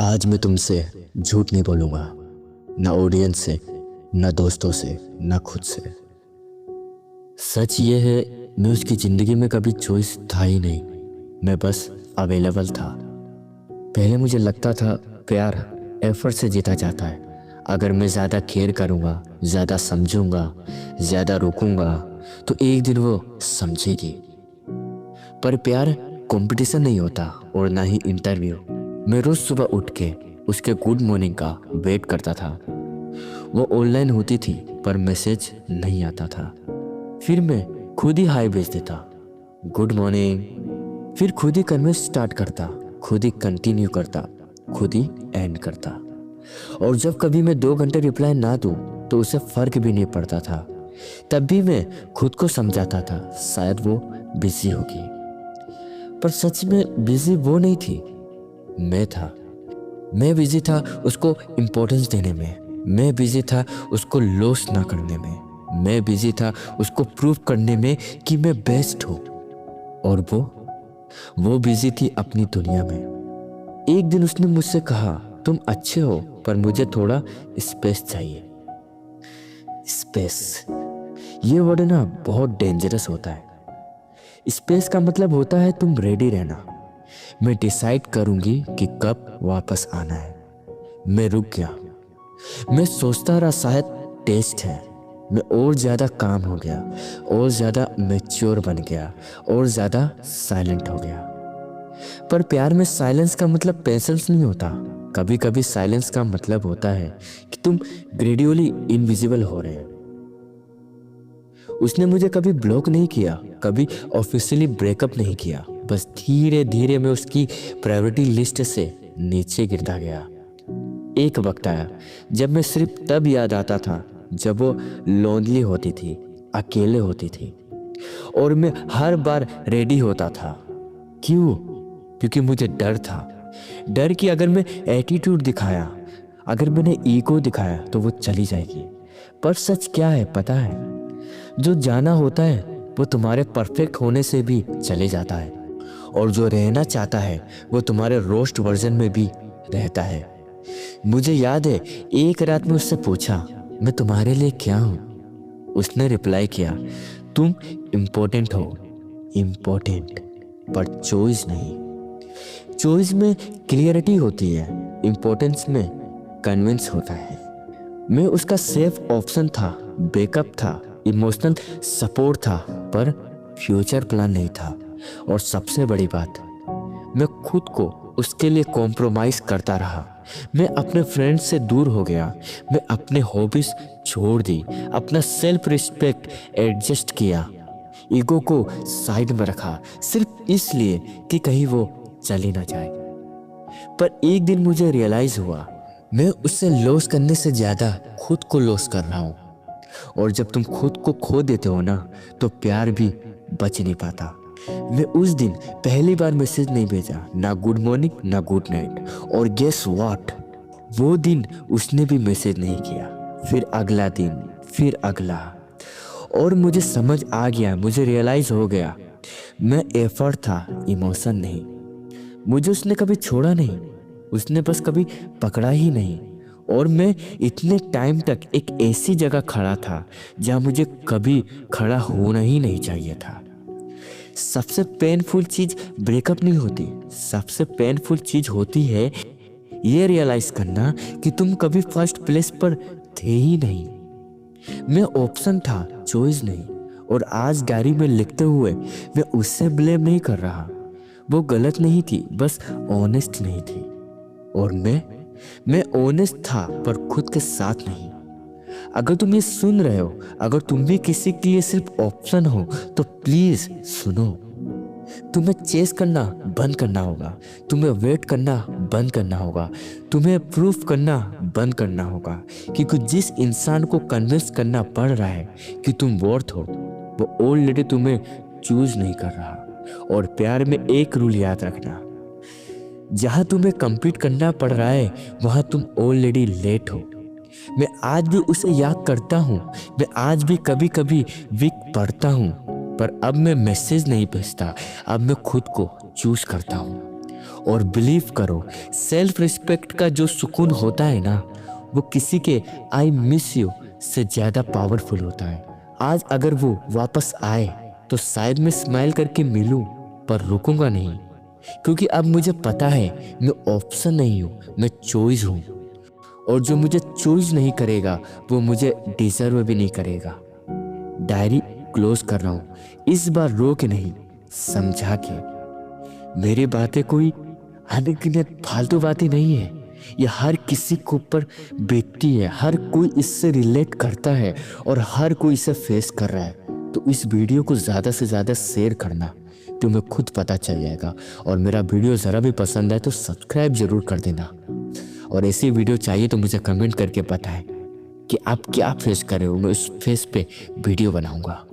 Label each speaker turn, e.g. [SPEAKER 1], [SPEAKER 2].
[SPEAKER 1] आज मैं तुमसे झूठ नहीं बोलूँगा, ना ऑडियंस से, ना दोस्तों से, ना खुद से। सच ये है, मैं उसकी ज़िंदगी में कभी चॉइस था ही नहीं। मैं बस अवेलेबल था। पहले मुझे लगता था प्यार एफर्ट से जीता जाता है। अगर मैं ज़्यादा केयर करूँगा, ज़्यादा समझूंगा, ज़्यादा रुकूंगा तो एक दिन वो समझेगी। पर प्यार कंपटीशन नहीं होता और ना ही इंटरव्यू। मैं रोज़ सुबह उठ के उसके गुड मॉर्निंग का वेट करता था। वो ऑनलाइन होती थी पर मैसेज नहीं आता था। फिर मैं खुद ही हाय भेज देता, गुड मॉर्निंग। फिर खुद ही कन्वर्स स्टार्ट करता, खुद ही कंटिन्यू करता, खुद ही एंड करता। और जब कभी मैं 2 घंटे रिप्लाई ना दूं तो उसे फर्क भी नहीं पड़ता था। तब भी मैं खुद को समझाता था शायद वो बिजी होगी। पर सच में बिजी वो नहीं थी, मैं था। मैं बिजी था उसको इम्पोर्टेंस देने में। मैं बिजी था उसको लॉस ना करने में। मैं बिजी था उसको प्रूव करने में कि मैं बेस्ट हूँ। और वो बिजी थी अपनी दुनिया में। एक दिन उसने मुझसे कहा, तुम अच्छे हो पर मुझे थोड़ा स्पेस चाहिए। स्पेस, ये वर्ड ना बहुत डेंजरस होता है। स्पेस का मतलब होता है तुम रेडी रहना। मैं डिसाइड करूंगी कि कब वापस आना है। मैं रुक गया। मैं सोचता रहा शायद टेस्ट है। मैं और ज्यादा काम हो गया, और ज्यादा मैच्योर बन गया, और ज्यादा साइलेंट हो गया। पर प्यार में साइलेंस का मतलब पेशेंस नहीं होता। कभी कभी साइलेंस का मतलब होता है कि तुम ग्रेजुअली इनविजिबल हो रहे हो। उसने मुझे कभी ब्लॉक नहीं किया, कभी ऑफिशियली ब्रेकअप नहीं किया। बस धीरे धीरे मैं उसकी प्रायोरिटी लिस्ट से नीचे गिरता गया। एक वक्त आया जब मैं सिर्फ तब याद आता था जब वो लोनली होती थी, अकेले होती थी। और मैं हर बार रेडी होता था। क्यों? क्योंकि मुझे डर था। डर कि अगर मैं एटीट्यूड दिखाया, अगर मैंने ईगो दिखाया तो वो चली जाएगी। पर सच क्या है पता है? जो जाना होता है वो तुम्हारे परफेक्ट होने से भी चले जाता है, और जो रहना चाहता है वो तुम्हारे रोस्ट वर्जन में भी रहता है। मुझे याद है एक रात में उससे पूछा, मैं तुम्हारे लिए क्या हूँ? उसने रिप्लाई किया, तुम इम्पोर्टेंट हो। इम्पोर्टेंट, पर चॉइस नहीं। चॉइस में क्लियरिटी होती है, इम्पोर्टेंस में कन्विंस होता है। मैं उसका सेफ ऑप्शन था, बैकअप था, इमोशनल सपोर्ट था, पर फ्यूचर प्लान नहीं था। और सबसे बड़ी बात, मैं खुद को उसके लिए कॉम्प्रोमाइज करता रहा। मैं अपने फ्रेंड्स से दूर हो गया। मैं अपने हॉबीज छोड़ दी, अपना सेल्फ रिस्पेक्ट एडजस्ट किया, ईगो को साइड में रखा, सिर्फ इसलिए कि कहीं वो चली ना जाए। पर एक दिन मुझे रियलाइज हुआ, मैं उससे लॉस करने से ज्यादा खुद को लॉस कर रहा हूँ। और जब तुम खुद को खो देते हो ना, तो प्यार भी बच नहीं पाता। मैं उस दिन पहली बार मैसेज नहीं भेजा, ना गुड मॉर्निंग ना गुड नाइट। और गेस व्हाट, वो दिन उसने भी मैसेज नहीं किया। फिर अगला दिन, फिर अगला। और मुझे समझ आ गया, मुझे रियलाइज हो गया, मैं एफर्ट था, इमोशन नहीं। मुझे उसने कभी छोड़ा नहीं, उसने बस कभी पकड़ा ही नहीं। और मैं इतने टाइम तक एक ऐसी जगह खड़ा था जहां मुझे कभी खड़ा होना ही नहीं चाहिए था। सबसे पेनफुल चीज ब्रेकअप नहीं होती, सबसे पेनफुल चीज होती है ये रियलाइज करना कि तुम कभी फर्स्ट प्लेस पर थे ही नहीं। मैं ऑप्शन था, चॉइस नहीं। और आज डायरी में लिखते हुए मैं उससे ब्लेम नहीं कर रहा। वो गलत नहीं थी, बस ऑनेस्ट नहीं थी। और मैं ऑनेस्ट था पर खुद के साथ नहीं। अगर तुम ये सुन रहे हो, अगर तुम भी किसी के लिए सिर्फ ऑप्शन हो, तो प्लीज सुनो। तुम्हें चेस करना बंद करना होगा, तुम्हें वेट करना बंद करना होगा, तुम्हें प्रूफ करना बंद करना होगा। क्योंकि जिस इंसान को कन्विंस करना पड़ रहा है कि तुम वर्थ हो, वो ऑलरेडी तुम्हें चूज नहीं कर रहा। और प्यार में एक रूल याद रखना, जहां तुम्हें कंप्लीट करना पड़ रहा है वहां तुम ऑलरेडी लेट हो। मैं आज भी उसे याद करता हूँ, मैं आज भी कभी कभी वीक पढ़ता हूँ, पर अब मैं मैसेज नहीं भेजता, अब मैं खुद को चूज करता हूँ। और बिलीव करो, सेल्फ रिस्पेक्ट का जो सुकून होता है ना, वो किसी के आई मिस यू से ज़्यादा पावरफुल होता है। आज अगर वो वापस आए तो शायद मैं स्माइल करके मिलूं, पर रुकूंगा नहीं, क्योंकि अब मुझे पता है मैं ऑप्शन नहीं हूँ, मैं चॉइस हूँ। और जो मुझे चॉइस नहीं करेगा वो मुझे डिजर्व भी नहीं करेगा। डायरी क्लोज कर रहा हूँ, इस बार रो के नहीं, समझा के। मेरी बातें कोई अनगिनत फालतू बातें नहीं है, ये हर किसी के ऊपर बीतती है, हर कोई इससे रिलेट करता है और हर कोई इसे फेस कर रहा है। तो इस वीडियो को ज़्यादा से ज़्यादा शेयर करना, तुम्हें खुद पता चल जाएगा। और मेरा वीडियो ज़रा भी पसंद आए तो सब्सक्राइब ज़रूर कर देना। और ऐसी वीडियो चाहिए तो मुझे कमेंट करके बताएं कि आप क्या फेस कर रहे हो, मैं उस फेस पे वीडियो बनाऊंगा।